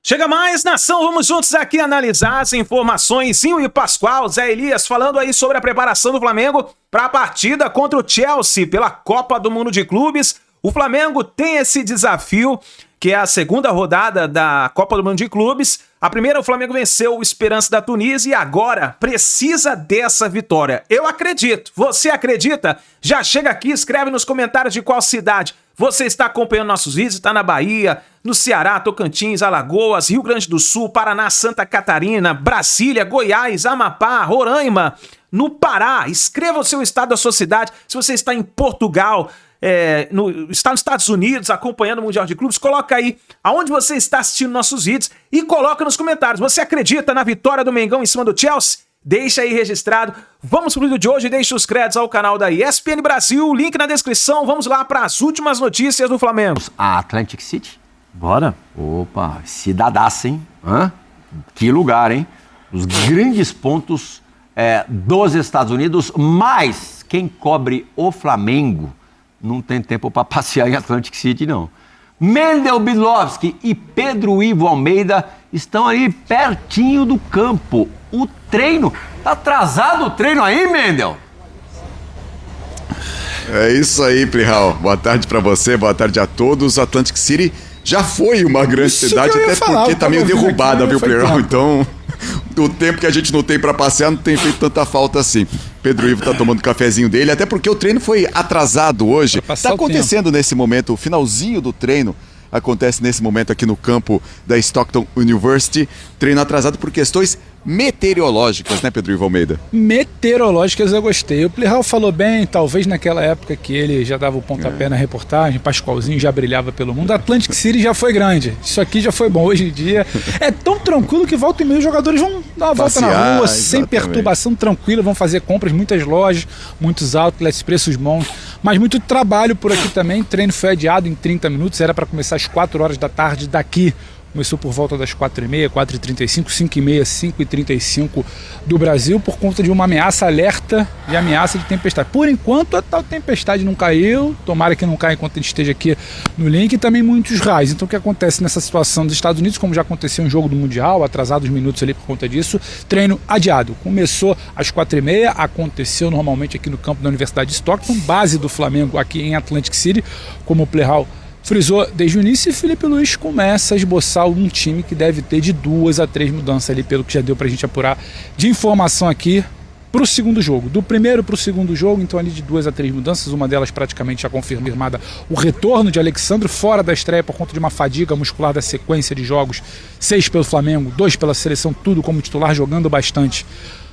Chega mais, nação, vamos juntos aqui analisar as informações. Zinho e Pascoal, Zé Elias, falando aí sobre a preparação do Flamengo para a partida contra o Chelsea pela Copa do Mundo de Clubes. O Flamengo tem esse desafio, que é a segunda rodada da Copa do Mundo de Clubes. A primeira, o Flamengo venceu o Esperance da Tunísia e agora precisa dessa vitória. Eu acredito. Você acredita? Já chega aqui, escreve nos comentários de qual cidade você está acompanhando nossos vídeos. Está na Bahia, no Ceará, Tocantins, Alagoas, Rio Grande do Sul, Paraná, Santa Catarina, Brasília, Goiás, Amapá, Roraima, no Pará. Escreva o seu estado, a sua cidade. Se você está em Portugal, está nos Estados Unidos acompanhando o Mundial de Clubes, coloca aí aonde você está assistindo nossos vídeos e coloca nos comentários. Você acredita na vitória do Mengão em cima do Chelsea? Deixa aí registrado. Vamos pro vídeo de hoje, deixa os créditos ao canal da ESPN Brasil, link na descrição. Vamos lá para as últimas notícias do Flamengo. A Atlantic City? Bora. Opa, cidadaça, hein? Que lugar, hein? Os grandes pontos dos Estados Unidos, mas quem cobre o Flamengo não tem tempo para passear em Atlantic City, não. Mendel Bilovski e Pedro Ivo Almeida estão ali pertinho do campo. O treino, tá atrasado o treino aí, Mendel? É isso aí, Plihal. Boa tarde pra você, boa tarde a todos. Atlantic City já foi uma grande cidade, até porque tá meio derrubada, viu, Plihal? Então, o tempo que a gente não tem pra passear não tem feito tanta falta assim. Pedro Ivo tá tomando o cafezinho dele, até porque o treino foi atrasado hoje. Tá acontecendo nesse momento, o finalzinho do treino acontece nesse momento aqui no campo da Stockton University. Treino atrasado por questões meteorológicas, né, Pedro Ivo Almeida? Meteorológicas eu gostei. O Plihal falou bem, talvez naquela época que ele já dava o pontapé na reportagem, Pascoalzinho já brilhava pelo mundo, Atlantic City já foi grande. Isso aqui já foi bom. Hoje em dia é tão tranquilo que volta e meia os jogadores vão dar uma volta na rua, sem perturbação, tranquila, vão fazer compras, muitas lojas, muitos outlets, preços bons, mas muito trabalho por aqui também. O treino foi adiado em 30 minutos, era para começar às 4 horas da tarde daqui. Começou por volta das 4h30, 4h35, 5h30, 5h35 do Brasil, por conta de uma alerta de ameaça de tempestade. Por enquanto, a tal tempestade não caiu, tomara que não caia enquanto a gente esteja aqui no link, e também muitos raios. Então o que acontece nessa situação dos Estados Unidos, como já aconteceu em jogo do Mundial, atrasados minutos ali por conta disso, treino adiado. Começou às 4h30, aconteceu normalmente aqui no campo da Universidade de Stockton, base do Flamengo aqui em Atlantic City, como o Plihal frisou desde o início, e Felipe Luiz começa a esboçar um time que deve ter de 2 a 3 mudanças ali, pelo que já deu pra gente apurar de informação aqui pro segundo jogo. Do primeiro pro segundo jogo, então ali de 2 a 3 mudanças, uma delas praticamente já confirmada, o retorno de Alexandre fora da estreia por conta de uma fadiga muscular da sequência de jogos, 6 pelo Flamengo, 2 pela seleção, tudo como titular, jogando bastante.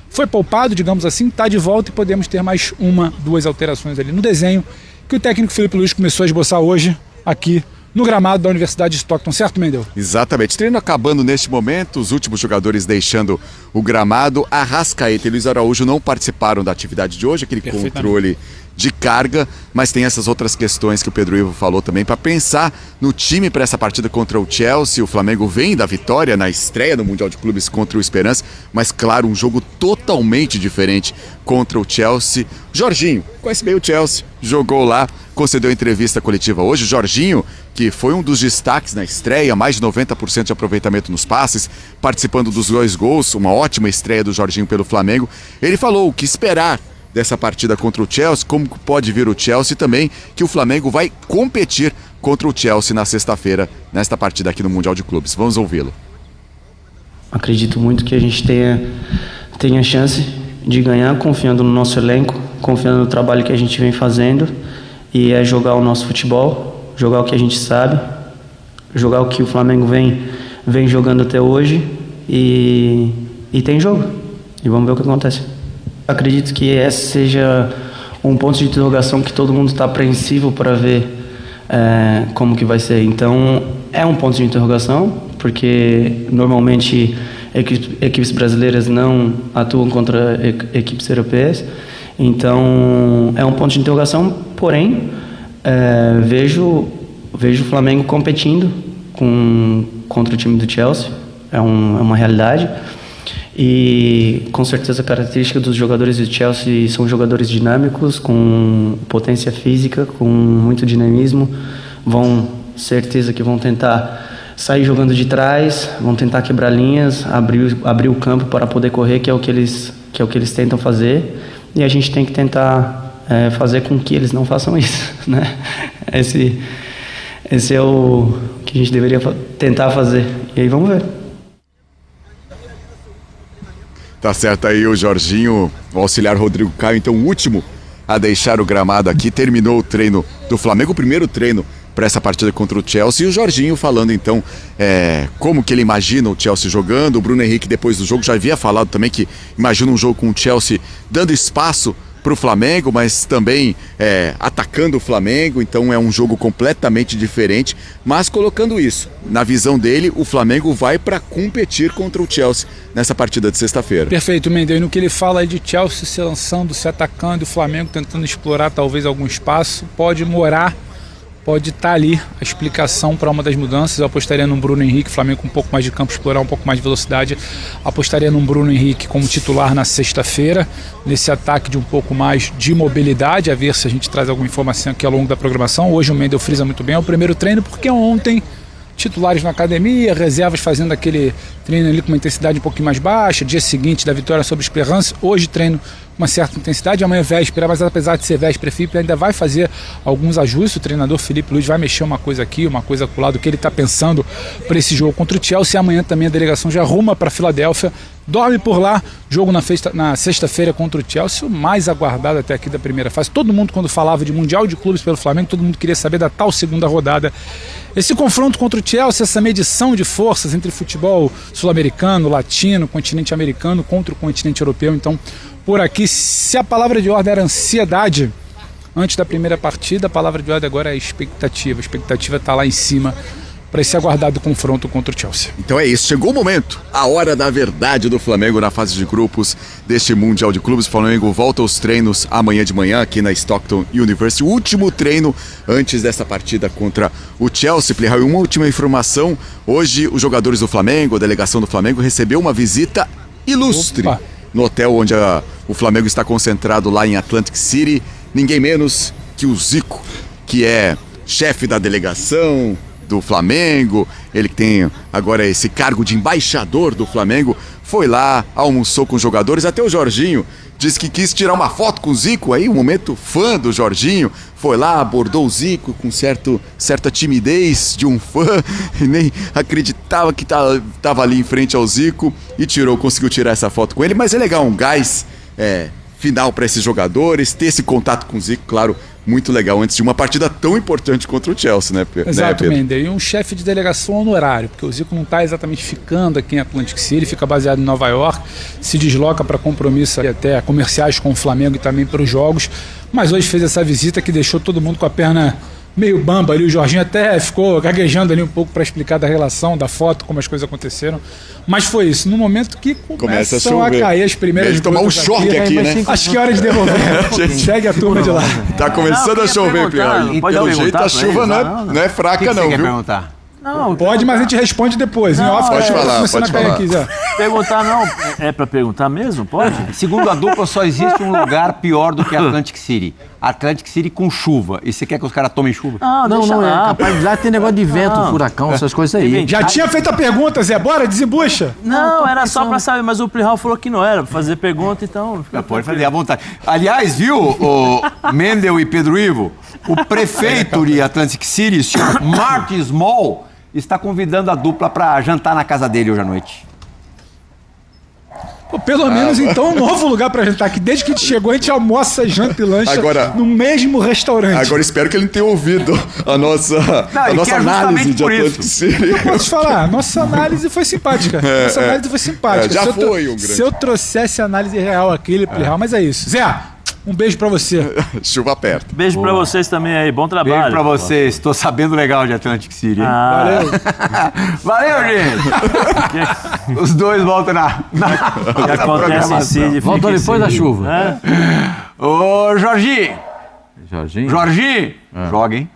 Foi poupado, digamos assim, tá de volta e podemos ter mais 1, 2 alterações ali no desenho que o técnico Felipe Luiz começou a esboçar hoje, aqui no gramado da Universidade de Stockton, certo, Mendel? Exatamente. Treino acabando neste momento, os últimos jogadores deixando o gramado. Arrascaeta e Luiz Araújo não participaram da atividade de hoje, aquele controle de carga, mas tem essas outras questões que o Pedro Ivo falou também para pensar no time para essa partida contra o Chelsea. O Flamengo vem da vitória na estreia do Mundial de Clubes contra o Esperance, mas claro, um jogo totalmente diferente contra o Chelsea. Jorginho, conhece bem o Chelsea, jogou lá, concedeu entrevista coletiva hoje. Jorginho, que foi um dos destaques na estreia, mais de 90% de aproveitamento nos passes, participando dos 2 gols, uma ótima estreia do Jorginho pelo Flamengo. Ele falou o que esperar dessa partida contra o Chelsea, como pode vir o Chelsea também, que o Flamengo vai competir contra o Chelsea na sexta-feira, nesta partida aqui no Mundial de Clubes. Vamos ouvi-lo. Acredito muito que a gente tenha chance de ganhar, confiando no nosso elenco, confiando no trabalho que a gente vem fazendo, e é jogar o nosso futebol, jogar o que a gente sabe, jogar o que o Flamengo vem jogando até hoje, e tem jogo, e vamos ver o que acontece. Acredito que esse seja um ponto de interrogação que todo mundo está apreensivo para ver como que vai ser. Então, é um ponto de interrogação, porque normalmente equipes brasileiras não atuam contra equipes europeias. Então, é um ponto de interrogação, porém, vejo o Flamengo competindo contra o time do Chelsea, é uma realidade. E com certeza a característica dos jogadores do Chelsea são jogadores dinâmicos, com potência física, com muito dinamismo. Certeza que vão tentar sair jogando de trás, vão tentar quebrar linhas, abrir o campo para poder correr, que é o que eles tentam fazer, e a gente tem que tentar fazer com que eles não façam isso, né? Esse é o que a gente deveria tentar fazer, e aí vamos ver. Tá certo aí o Jorginho, o auxiliar Rodrigo Caio, então o último a deixar o gramado aqui, terminou o treino do Flamengo, o primeiro treino para essa partida contra o Chelsea, e o Jorginho falando então como que ele imagina o Chelsea jogando. O Bruno Henrique depois do jogo já havia falado também que imagina um jogo com o Chelsea dando espaço para o Flamengo, mas também atacando o Flamengo, então é um jogo completamente diferente, mas colocando isso, na visão dele, o Flamengo vai para competir contra o Chelsea nessa partida de sexta-feira. Perfeito, Mendel, e no que ele fala aí de Chelsea se lançando, se atacando, e o Flamengo tentando explorar talvez algum espaço, pode estar ali a explicação para uma das mudanças. Eu apostaria num Bruno Henrique, Flamengo com um pouco mais de campo, explorar um pouco mais de velocidade. Apostaria num Bruno Henrique como titular na sexta-feira, nesse ataque de um pouco mais de mobilidade, a ver se a gente traz alguma informação aqui ao longo da programação. Hoje o Mendel frisa muito bem, é o primeiro treino, porque ontem titulares na academia, reservas fazendo aquele treino ali com uma intensidade um pouquinho mais baixa, dia seguinte da vitória sobre o Esperance, hoje treino com uma certa intensidade, amanhã é véspera, mas apesar de ser véspera, Felipe ainda vai fazer alguns ajustes, o treinador Felipe Luiz vai mexer uma coisa aqui, uma coisa com o lado que ele está pensando para esse jogo contra o Chelsea. Amanhã também a delegação já arruma para Filadélfia, dorme por lá, jogo na sexta-feira contra o Chelsea, o mais aguardado até aqui da primeira fase. Todo mundo, quando falava de Mundial de Clubes pelo Flamengo, todo mundo queria saber da tal segunda rodada. Esse confronto contra o Chelsea, essa medição de forças entre futebol sul-americano, latino, continente americano contra o continente europeu. Então, por aqui, se a palavra de ordem era ansiedade antes da primeira partida, a palavra de ordem agora é expectativa. A expectativa está lá em cima para esse aguardado confronto contra o Chelsea. Então é isso, chegou o momento, a hora da verdade do Flamengo na fase de grupos deste Mundial de Clubes. O Flamengo volta aos treinos amanhã de manhã aqui na Stockton University, o último treino antes dessa partida contra o Chelsea. E uma última informação, hoje os jogadores do Flamengo, a delegação do Flamengo recebeu uma visita ilustre no hotel onde o Flamengo está concentrado lá em Atlantic City, ninguém menos que o Zico, que é chefe da delegação do Flamengo, ele que tem agora esse cargo de embaixador do Flamengo, foi lá, almoçou com os jogadores, até o Jorginho disse que quis tirar uma foto com o Zico, aí um momento fã do Jorginho, foi lá, abordou o Zico com certa timidez de um fã, e nem acreditava que estava ali em frente ao Zico, e conseguiu tirar essa foto com ele. Mas é legal, um gás final para esses jogadores, ter esse contato com o Zico, claro, muito legal, antes de uma partida tão importante contra o Chelsea, né, Pedro? Exato, Mendel. E um chefe de delegação honorário, porque o Zico não está exatamente ficando aqui em Atlantic City, fica baseado em Nova York, se desloca para compromissos até comerciais com o Flamengo e também para os jogos, mas hoje fez essa visita que deixou todo mundo com a perna meio bamba ali. O Jorginho até ficou gaguejando ali um pouco para explicar da relação, da foto, como as coisas aconteceram. Mas foi isso, no momento que começam a cair as primeiras tomar um choque aqui, né? Acho que é hora de devolver. Segue a turma de lá. Tá começando a chover, Pierre. Pelo jeito a chuva não é fraca não, viu? Perguntar? Não, pode, mas a gente responde depois. Não, pode falar. Aqui, perguntar não, é pra perguntar mesmo? Pode? Segundo a dupla, só existe um lugar pior do que Atlantic City. Atlantic City com chuva. E você quer que os caras tomem chuva? Não, é capaz. Lá tem negócio de vento, furacão, essas coisas aí. Já tinha feito a pergunta, Zé. Bora, desembucha. Não, era só pra saber, mas o Plihal falou que não era pra fazer pergunta, então... Pode fazer à vontade. Aliás, viu, o Mendel e Pedro Ivo, o prefeito de Atlantic City, o senhor Martin Small, está convidando a dupla para jantar na casa dele hoje à noite. Pô, pelo menos então um novo lugar para jantar, que desde que a gente chegou a gente almoça, janta e lancha no mesmo restaurante. Agora espero que ele tenha ouvido a nossa análise de Atlantic City. Eu posso te falar, nossa análise foi simpática. Se eu trouxesse a análise real aqui, real, mas é isso. Zé, um beijo pra você. Chuva perto. Beijo pra vocês também aí, bom trabalho. Beijo pra vocês, tô sabendo legal de Atlantic City. Valeu. Valeu, gente. Os dois voltam que acontece em City. Voltam depois da chuva. Ô, Jorginho. Jorginho. Joga, hein?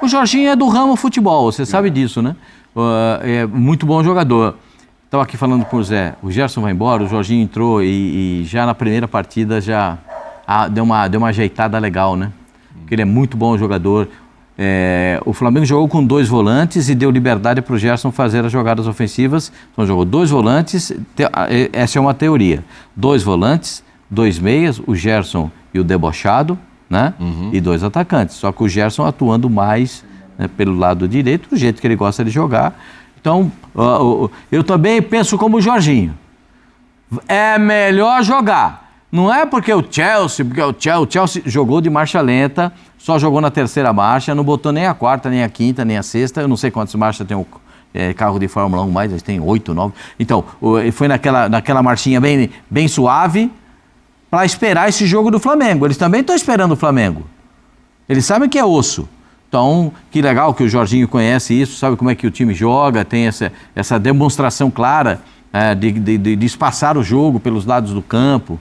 O Jorginho é do ramo futebol, você sabe disso, né? É muito bom jogador. Estava aqui falando com o Zé, o Gerson vai embora, o Jorginho entrou e já na primeira partida já deu uma ajeitada legal, né? Porque ele é muito bom jogador. o Flamengo jogou com 2 volantes e deu liberdade para o Gerson fazer as jogadas ofensivas. Então jogou 2 volantes, essa é uma teoria. 2 volantes, 2 meias, o Gerson e o debochado, né? E 2 atacantes. Só que o Gerson atuando mais, né, pelo lado direito, do jeito que ele gosta de jogar. Então, eu também penso como o Jorginho. É melhor jogar. Não é porque o Chelsea jogou de marcha lenta, só jogou na 3ª marcha, não botou nem a 4ª, nem a 5ª, nem a 6ª. Eu não sei quantas marchas tem o carro de Fórmula 1, mas tem 8, 9. Então, foi naquela marchinha bem suave para esperar esse jogo do Flamengo. Eles também estão esperando o Flamengo. Eles sabem que é osso. Então, que legal que o Jorginho conhece isso, sabe como é que o time joga, tem essa demonstração clara de espaçar o jogo pelos lados do campo,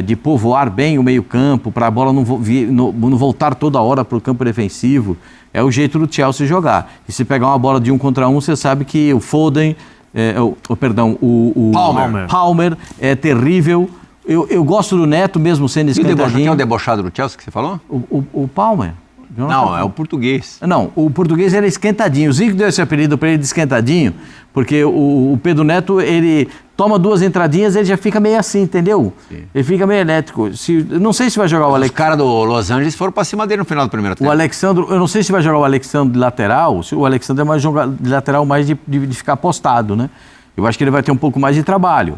de povoar bem o meio-campo, para a bola não voltar toda hora para o campo defensivo. É o jeito do Chelsea jogar. E se pegar uma bola de 1 contra 1, você sabe que o Foden, o Palmer é terrível. Eu gosto do Neto, mesmo sendo esquentadinho. Quem é o debochado do Chelsea que você falou? O Palmer. Não, é o português. Não, o português era esquentadinho. O Zico deu esse apelido para ele de esquentadinho, porque o Pedro Neto, ele toma 2 entradinhas, ele já fica meio assim, entendeu? Sim. Ele fica meio elétrico. Não sei se vai jogar o Alex... Os caras do Los Angeles foram para cima dele no final do primeiro tempo. O Alexandro, eu não sei se vai jogar o Alexandro de lateral, o Alexandro é mais jogar de lateral, mais de ficar postado, né? Eu acho que ele vai ter um pouco mais de trabalho.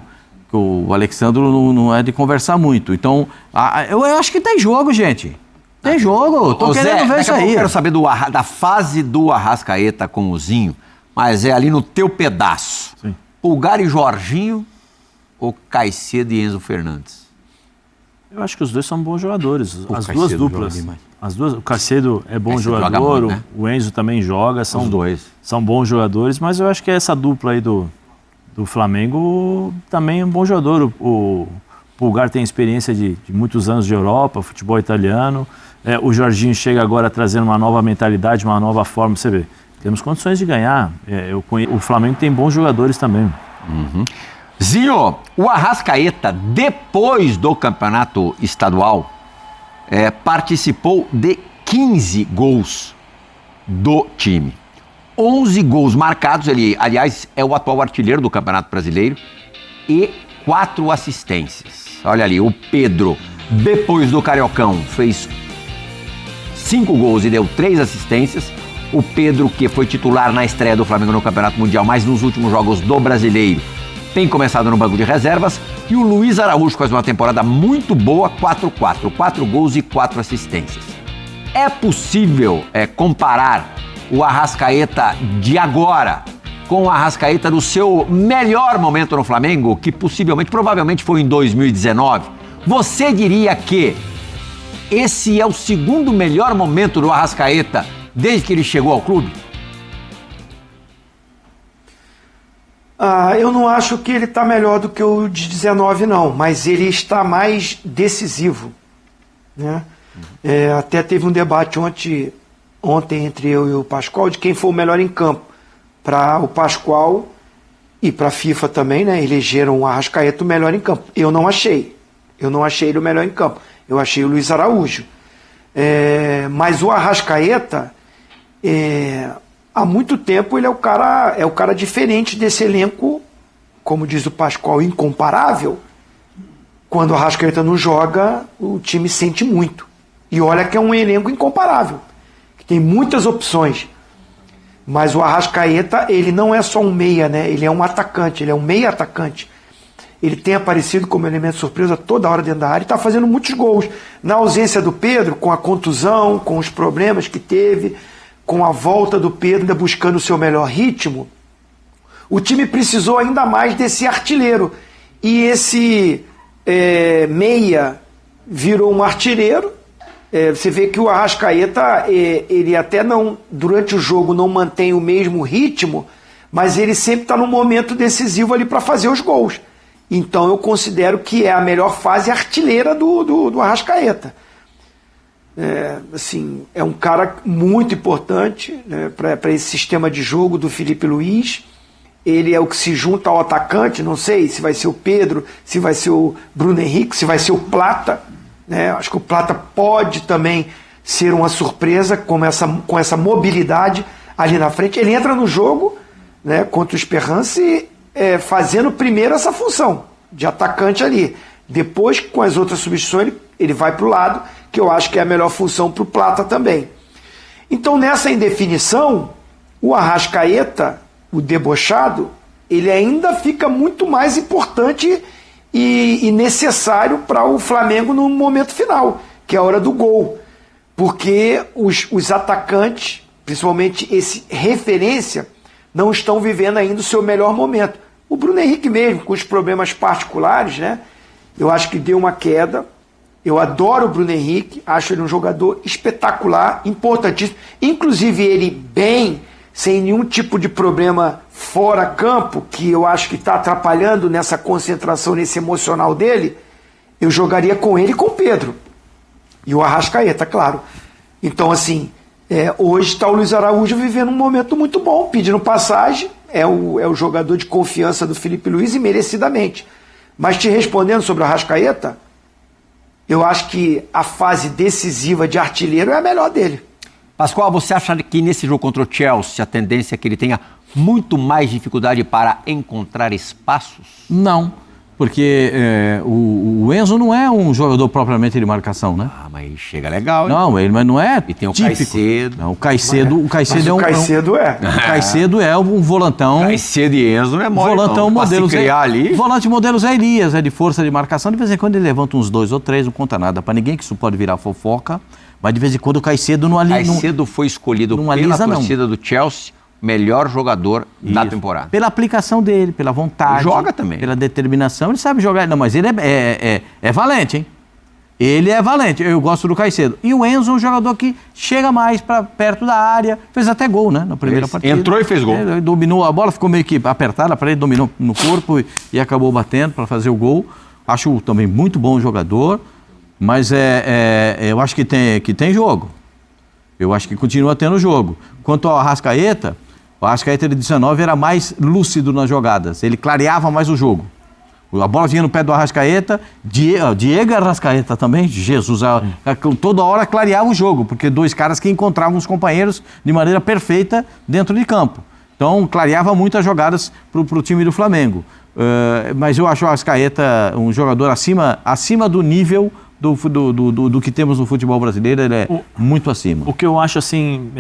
O Alexandro não é de conversar muito. Então, eu acho que tem jogo, gente. Tem jogo, tô querendo ver isso aí. Eu quero saber da fase do Arrascaeta com o Zinho, mas é ali no teu pedaço. Sim. Pulgar e Jorginho ou Caicedo e Enzo Fernandes? Eu acho que os dois são bons jogadores. As duas duplas. O Caicedo é bom jogador, muito, né? O Enzo também joga. Os dois. São bons jogadores, mas eu acho que essa dupla aí do Flamengo também é um bom jogador. O Pulgar tem experiência de muitos anos de Europa, futebol italiano. O Jorginho chega agora trazendo uma nova mentalidade, uma nova forma. Você vê, temos condições de ganhar. O Flamengo tem bons jogadores também. Uhum. Zinho, o Arrascaeta, depois do campeonato estadual, participou de 15 gols do time. 11 gols marcados, ele, aliás, é o atual artilheiro do Campeonato Brasileiro, e 4 assistências. Olha ali, o Pedro, depois do Cariocão, fez 5 gols e deu 3 assistências. O Pedro, que foi titular na estreia do Flamengo no Campeonato Mundial, mas nos últimos jogos do Brasileiro, tem começado no banco de reservas. E o Luiz Araújo faz uma temporada muito boa, 4-4, 4 gols e 4 assistências. É possível comparar o Arrascaeta de agora com o Arrascaeta do seu melhor momento no Flamengo, que provavelmente foi em 2019? Você diria que esse é o segundo melhor momento do Arrascaeta desde que ele chegou ao clube? Eu não acho que ele está melhor do que o de 19, não, mas ele está mais decisivo, né? Até teve um debate ontem entre eu e o Pascoal de quem foi o melhor em campo. Para o Pascoal e para a FIFA também, né? Elegeram o Arrascaeta o melhor em campo. Eu não achei ele o melhor em campo. Eu achei o Luiz Araújo. Mas o Arrascaeta, há muito tempo, ele é o cara diferente desse elenco, como diz o Pascoal, incomparável. Quando o Arrascaeta não joga, o time sente muito. E olha que é um elenco incomparável, que tem muitas opções. Mas o Arrascaeta, ele não é só um meia, né? Ele é um atacante, ele é um meia atacante. Ele tem aparecido como elemento surpresa toda hora dentro da área e está fazendo muitos gols. Na ausência do Pedro, com a contusão, com os problemas que teve, com a volta do Pedro ainda buscando o seu melhor ritmo, o time precisou ainda mais desse artilheiro. E esse meia virou um artilheiro. Você vê que o Arrascaeta, ele até não, durante o jogo não mantém o mesmo ritmo, mas ele sempre está no momento decisivo ali para fazer os gols. Então eu considero que é a melhor fase artilheira do Arrascaeta. É um cara muito importante, né, para esse sistema de jogo do Felipe Luiz. Ele é o que se junta ao atacante, não sei se vai ser o Pedro, se vai ser o Bruno Henrique, se vai ser o Plata, né? Acho que o Plata pode também ser uma surpresa com essa mobilidade ali na frente. Ele entra no jogo, né, contra o Esperance, fazendo primeiro essa função de atacante ali. Depois, com as outras substituições, ele vai para o lado, que eu acho que é a melhor função para o Plata também. Então, nessa indefinição, o Arrascaeta, o debochado, ele ainda fica muito mais importante e necessário para o Flamengo no momento final, que é a hora do gol. Porque os atacantes, principalmente esse referência, não estão vivendo ainda o seu melhor momento. O Bruno Henrique mesmo, com os problemas particulares, né? Eu acho que deu uma queda. Eu adoro o Bruno Henrique, acho ele um jogador espetacular, importantíssimo. Inclusive ele bem, sem nenhum tipo de problema fora campo, que eu acho que está atrapalhando nessa concentração, nesse emocional dele, eu jogaria com ele e com o Pedro. E o Arrascaeta, claro. Então, assim, hoje está o Luiz Araújo vivendo um momento muito bom, pedindo passagem, é o jogador de confiança do Felipe Luiz e merecidamente. Mas te respondendo sobre o Arrascaeta, eu acho que a fase decisiva de artilheiro é a melhor dele. Pascoal, você acha que nesse jogo contra o Chelsea a tendência é que ele tenha muito mais dificuldade para encontrar espaços? Não, porque o Enzo não é um jogador propriamente de marcação, né? Ah, mas chega legal, hein? Não, ele mas não é E tem o típico. Caicedo. Não, o Caicedo O Caicedo é um volantão. Caicedo e Enzo não é mole, Volantão não. modelo Pra se criar ali. Volante modelo Zé Elias, de força de marcação. De vez em quando ele levanta uns 2 ou 3, não conta nada pra ninguém, que isso pode virar fofoca. Mas de vez em quando o Caicedo não alisa. Caicedo foi escolhido pela torcida do Chelsea, melhor jogador da temporada. Pela aplicação dele, pela vontade. Joga também. Pela determinação, ele sabe jogar. Não, mas ele é valente, hein? Ele é valente, eu gosto do Caicedo. E o Enzo é um jogador que chega mais para perto da área, fez até gol, né, na primeira partida. Entrou e fez gol. Ele dominou, a bola ficou meio que apertada para ele, dominou no corpo e acabou batendo para fazer o gol. Acho também muito bom jogador, mas eu acho que tem jogo. Eu acho que continua tendo jogo. Quanto ao Arrascaeta, o Arrascaeta de 19 era mais lúcido nas jogadas, ele clareava mais o jogo. A bola vinha no pé do Arrascaeta, Diego Arrascaeta também, Jesus, toda hora clareava o jogo, porque 2 caras que encontravam os companheiros de maneira perfeita dentro de campo. Então, clareava muitas jogadas para o time do Flamengo. Mas eu acho o Arrascaeta um jogador acima do nível do que temos no futebol brasileiro, ele é muito acima. O que eu acho assim,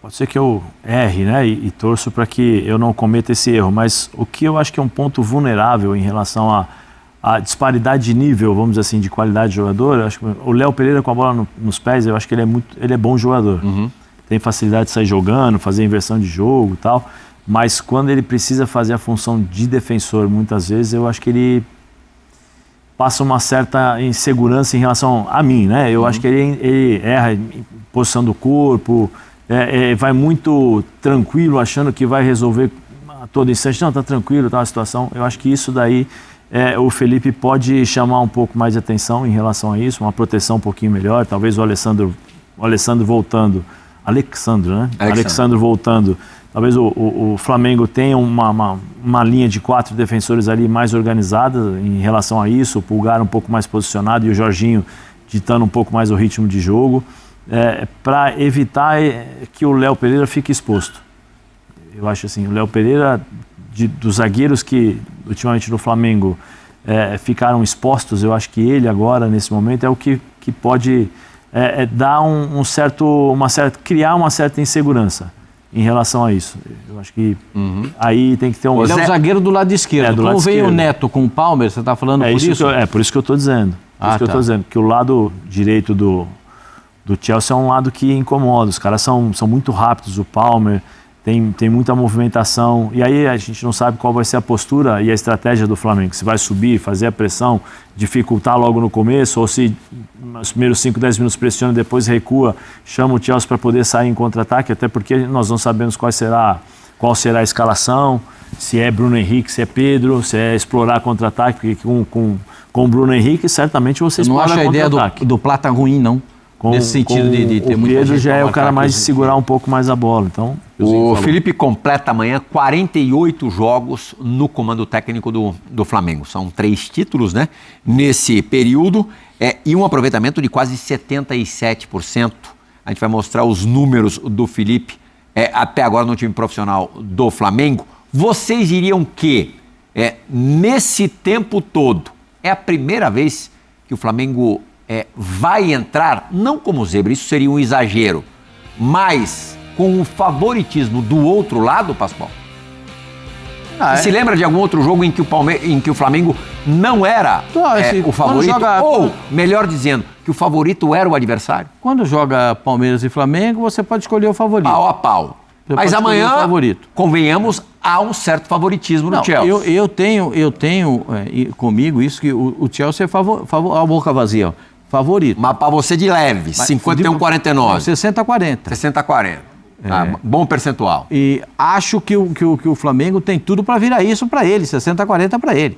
pode ser que eu erre, né, e torço para que eu não cometa esse erro, mas o que eu acho que é um ponto vulnerável em relação à disparidade de nível, vamos dizer assim, de qualidade de jogador, eu acho que o Léo Pereira com a bola nos pés, eu acho que ele é bom jogador. Uhum. Tem facilidade de sair jogando, fazer inversão de jogo e tal, mas quando ele precisa fazer a função de defensor, muitas vezes, eu acho que ele passa uma certa insegurança em relação a mim, né? Eu acho que ele erra em posição do corpo, vai muito tranquilo, achando que vai resolver a todo instante. Não, tá tranquilo, tá a situação. Eu acho que isso daí, o Felipe pode chamar um pouco mais de atenção em relação a isso, uma proteção um pouquinho melhor. Talvez o Alessandro voltando, Alexandro voltando. Talvez o Flamengo tenha uma linha de 4 defensores ali mais organizada em relação a isso, o Pulgar um pouco mais posicionado e o Jorginho ditando um pouco mais o ritmo de jogo, para evitar que o Léo Pereira fique exposto. Eu acho assim, o Léo Pereira, dos zagueiros que ultimamente no Flamengo ficaram expostos, eu acho que ele agora, nesse momento, é o que pode dar criar uma certa insegurança em relação a isso. Eu acho que aí tem que ter um... Ele é o zagueiro do lado esquerdo. Do lado Como veio esquerdo. O Neto com o Palmer, você está falando por isso? Por isso que eu estou dizendo. Eu estou dizendo que o lado direito do Chelsea é um lado que incomoda. Os caras são muito rápidos, o Palmer tem muita movimentação, e aí a gente não sabe qual vai ser a postura e a estratégia do Flamengo. Se vai subir, fazer a pressão, dificultar logo no começo, ou se nos primeiros 5, 10 minutos pressiona, depois recua, chama o Chelsea para poder sair em contra-ataque, até porque nós não sabemos qual será a escalação, se é Bruno Henrique, se é Pedro, se é explorar contra-ataque, porque com o Bruno Henrique certamente você explora contra-ataque. Não acho a ideia do Plata ruim, não. Nesse sentido de ter o muita Pedro gente já pra é o marcar cara mais de aqui. segurar um pouco mais a bola. Então, O Felipe completa amanhã 48 jogos no comando técnico do Flamengo. São 3 títulos, né? Nesse período, e um aproveitamento de quase 77%. A gente vai mostrar os números do Felipe até agora no time profissional do Flamengo. Vocês diriam que, nesse tempo todo, é a primeira vez que o Flamengo vai entrar, não como zebra, isso seria um exagero, mas com o favoritismo do outro lado, Pascoal? Se lembra de algum outro jogo em que o Flamengo não era o favorito? Ou, melhor dizendo, que o favorito era o adversário? Quando joga Palmeiras e Flamengo, você pode escolher o favorito. Pau a pau. Você Mas pode escolher amanhã, o favorito. convenhamos, há um certo favoritismo no Chelsea. Eu tenho comigo isso que o Chelsea é a boca vazia, ó, favorito. Mas para você de leve, 51-49. 60-40. 60-40. Bom percentual. E acho que o Flamengo tem tudo para virar isso para ele, 60-40 para ele.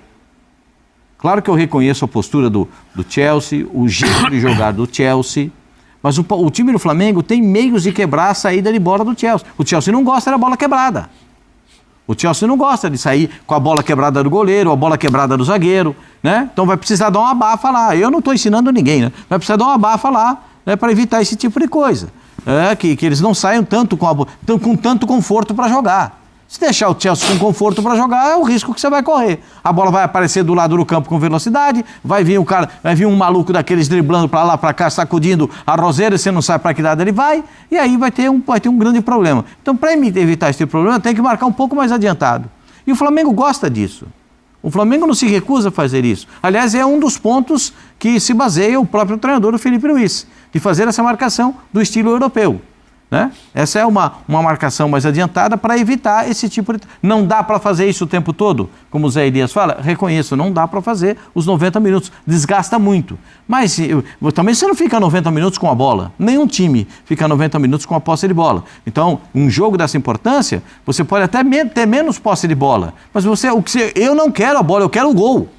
Claro que eu reconheço a postura do Chelsea, o jeito de jogar do Chelsea, mas o time do Flamengo tem meios de quebrar a saída de bola do Chelsea. O Chelsea não gosta da bola quebrada. O Chelsea não gosta de sair com a bola quebrada do goleiro, a bola quebrada do zagueiro, né? Então vai precisar dar uma abafa lá. Eu não estou ensinando ninguém, né? Vai precisar dar uma abafa lá, né, para evitar esse tipo de coisa. Que eles não saiam tanto com tanto conforto para jogar. Se deixar o Chelsea com conforto para jogar, é o risco que você vai correr. A bola vai aparecer do lado do campo com velocidade, vai vir um maluco daqueles driblando para lá, para cá, sacudindo a roseira, você não sabe para que lado ele vai, e aí vai ter um grande problema. Então, para evitar esse problema, tem que marcar um pouco mais adiantado. E o Flamengo gosta disso. O Flamengo não se recusa a fazer isso. Aliás, é um dos pontos que se baseia o próprio treinador, o Felipe Luiz, de fazer essa marcação do estilo europeu. Né? Essa é uma marcação mais adiantada para evitar esse tipo de... Não dá para fazer isso o tempo todo, como o Zé Elias fala, reconheço, não dá para fazer os 90 minutos, desgasta muito. Mas também você não fica 90 minutos com a bola, nenhum time fica 90 minutos com a posse de bola. Então, um jogo dessa importância, você pode até ter menos posse de bola, mas eu não quero a bola, eu quero o gol.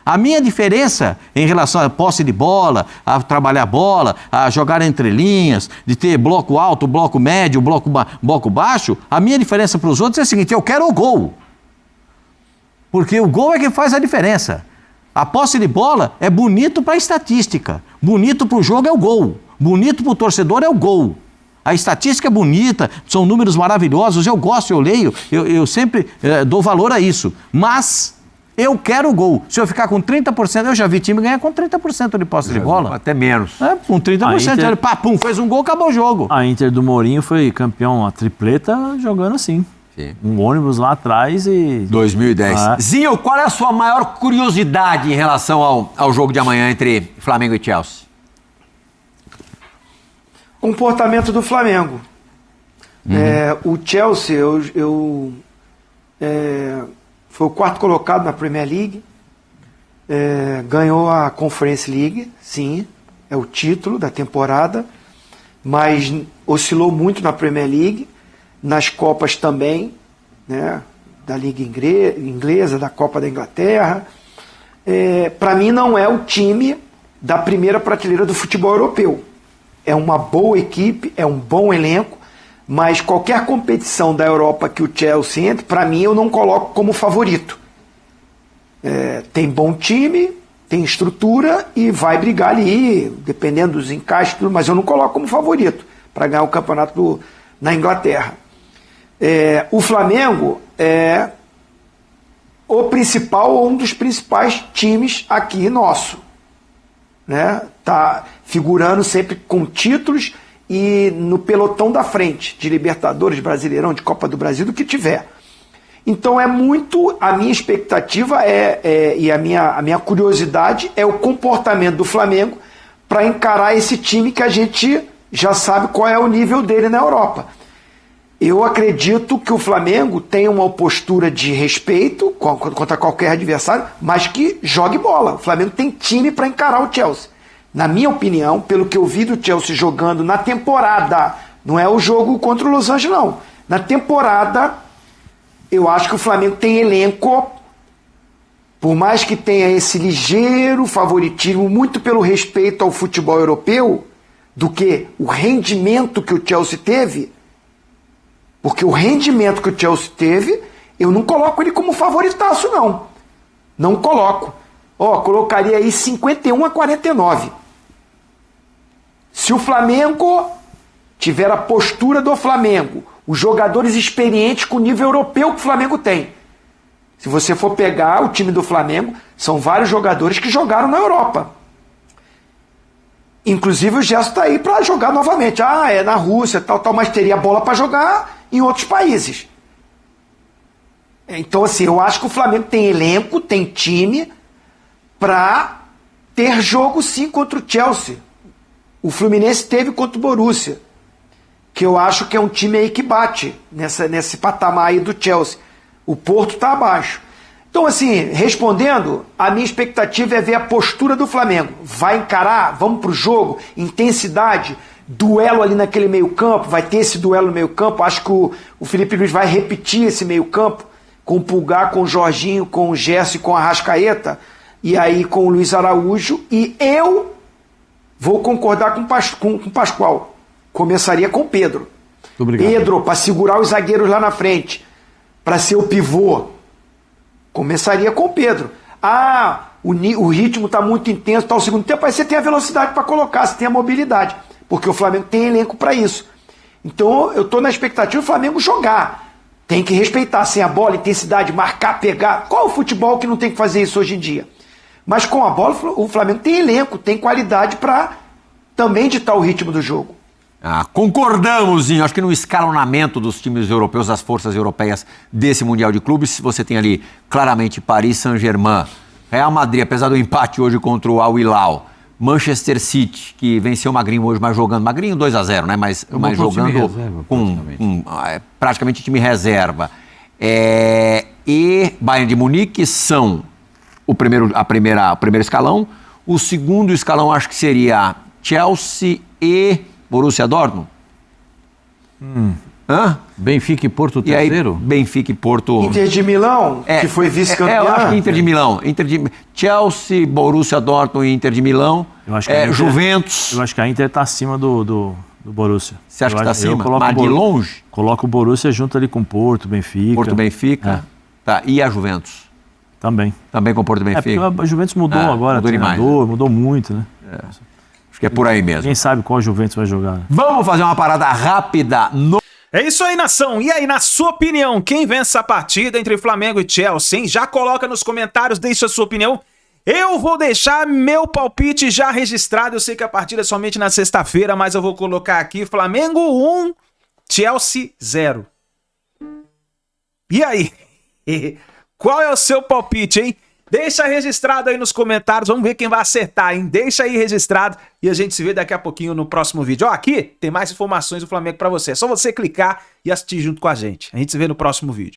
A minha diferença em relação à posse de bola, a trabalhar a bola, a jogar entre linhas, de ter bloco alto, bloco médio, bloco baixo, a minha diferença para os outros é a seguinte: eu quero o gol. Porque o gol é que faz a diferença. A posse de bola é bonito para a estatística, bonito para o jogo é o gol, bonito para o torcedor é o gol. A estatística é bonita, são números maravilhosos, eu gosto, eu leio, eu sempre dou valor a isso, mas... eu quero o gol. Se eu ficar com 30%, eu já vi time ganhar com 30% de posse de bola. Até menos. Com 30%. Ele, pum, fez um gol, acabou o jogo. A Inter do Mourinho foi campeão, a tripleta, jogando assim. Sim. Um ônibus lá atrás e... 2010. Zinho, qual é a sua maior curiosidade em relação ao jogo de amanhã entre Flamengo e Chelsea? Comportamento do Flamengo. O Chelsea, foi o 4º colocado na Premier League, ganhou a Conference League, sim, é o título da temporada, mas oscilou muito na Premier League, nas Copas também, né, da Liga Inglesa, da Copa da Inglaterra. Para mim não é o time da primeira prateleira do futebol europeu. É uma boa equipe, é um bom elenco, mas qualquer competição da Europa que o Chelsea entre, para mim eu não coloco como favorito. Tem bom time, tem estrutura e vai brigar ali, dependendo dos encaixes, mas eu não coloco como favorito para ganhar o campeonato na Inglaterra. O Flamengo é o principal ou um dos principais times aqui nosso. Né? Tá figurando sempre com títulos e no pelotão da frente, de Libertadores, Brasileirão, de Copa do Brasil, do que tiver. Então é muito, a minha expectativa e a minha curiosidade é o comportamento do Flamengo para encarar esse time que a gente já sabe qual é o nível dele na Europa. Eu acredito que o Flamengo tem uma postura de respeito contra qualquer adversário, mas que jogue bola. O Flamengo tem time para encarar o Chelsea. Na minha opinião, pelo que eu vi do Chelsea jogando na temporada, não é o jogo contra o Los Angeles, não. Na temporada, eu acho que o Flamengo tem elenco, por mais que tenha esse ligeiro favoritismo, muito pelo respeito ao futebol europeu, do que o rendimento que o Chelsea teve, porque o rendimento que o Chelsea teve, eu não coloco ele como favoritaço, não. Não coloco. Colocaria aí 51-49. Se o Flamengo tiver a postura do Flamengo, os jogadores experientes com o nível europeu que o Flamengo tem. Se você for pegar o time do Flamengo, são vários jogadores que jogaram na Europa. Inclusive o Gerson está aí para jogar novamente. É na Rússia, tal, mas teria bola para jogar em outros países. Então, assim, eu acho que o Flamengo tem elenco, tem time para ter jogo sim contra o Chelsea. O Fluminense teve contra o Borussia, que eu acho que é um time aí que bate nesse patamar aí do Chelsea. O Porto está abaixo. Então, assim, respondendo, a minha expectativa é ver a postura do Flamengo. Vai encarar, vamos pro jogo, intensidade, duelo ali naquele meio campo, vai ter esse duelo no meio campo. Acho que o Felipe Luiz vai repetir esse meio campo, com o Pulgar, com o Jorginho, com o Gerson e com a Arrascaeta, e aí com o Luiz Araújo, e eu vou concordar com o Pascoal. Começaria com o Pedro. Obrigado. Pedro, para segurar os zagueiros lá na frente, para ser o pivô. Começaria com o Pedro. O ritmo está muito intenso, tá o segundo tempo, aí você tem a velocidade para colocar, você tem a mobilidade, porque o Flamengo tem elenco para isso. Então eu estou na expectativa do Flamengo jogar. Tem que respeitar, sem a bola, intensidade, marcar, pegar. Qual é o futebol que não tem que fazer isso hoje em dia? Mas com a bola, o Flamengo tem elenco, tem qualidade para também ditar o ritmo do jogo. Concordamos, acho que no escalonamento dos times europeus, das forças europeias desse Mundial de Clubes, você tem ali claramente Paris Saint-Germain, Real Madrid, apesar do empate hoje contra o Al Hilal, Manchester City, que venceu o Magrinho hoje, mas jogando, Magrinho 2-0, né? Mas jogando reserva, com praticamente time reserva. E Bayern de Munique são o primeiro escalão. O segundo escalão acho que seria Chelsea e Borussia Dortmund. Benfica e Porto E aí, terceiro? Benfica e Porto... Inter de Milão, que foi vice-campeão. eu acho que Inter de Milão. Chelsea, Borussia Dortmund e Inter de Milão. Eu acho que a Inter, Juventus. Eu acho que a Inter está acima do Borussia. Você acha que está acima? Mas de longe? Coloca o Borussia junto ali com o Porto, Benfica. Porto, Benfica. Tá. E a Juventus? Também. Também com o Porto, Benfica? Porque a Juventus mudou agora. Mudou demais. Mudou muito, né? Acho que é por aí mesmo. Quem sabe qual Juventus vai jogar. Vamos fazer uma parada rápida no... É isso aí, nação. E aí, na sua opinião, quem vence a partida entre Flamengo e Chelsea, hein? Já coloca nos comentários, deixa a sua opinião. Eu vou deixar meu palpite já registrado. Eu sei que a partida é somente na sexta-feira, mas eu vou colocar aqui Flamengo 1, Chelsea 0. E aí? Qual é o seu palpite, hein? Deixa registrado aí nos comentários, vamos ver quem vai acertar, hein? Deixa aí registrado e a gente se vê daqui a pouquinho no próximo vídeo. Ó, aqui tem mais informações do Flamengo pra você, é só você clicar e assistir junto com a gente. A gente se vê no próximo vídeo.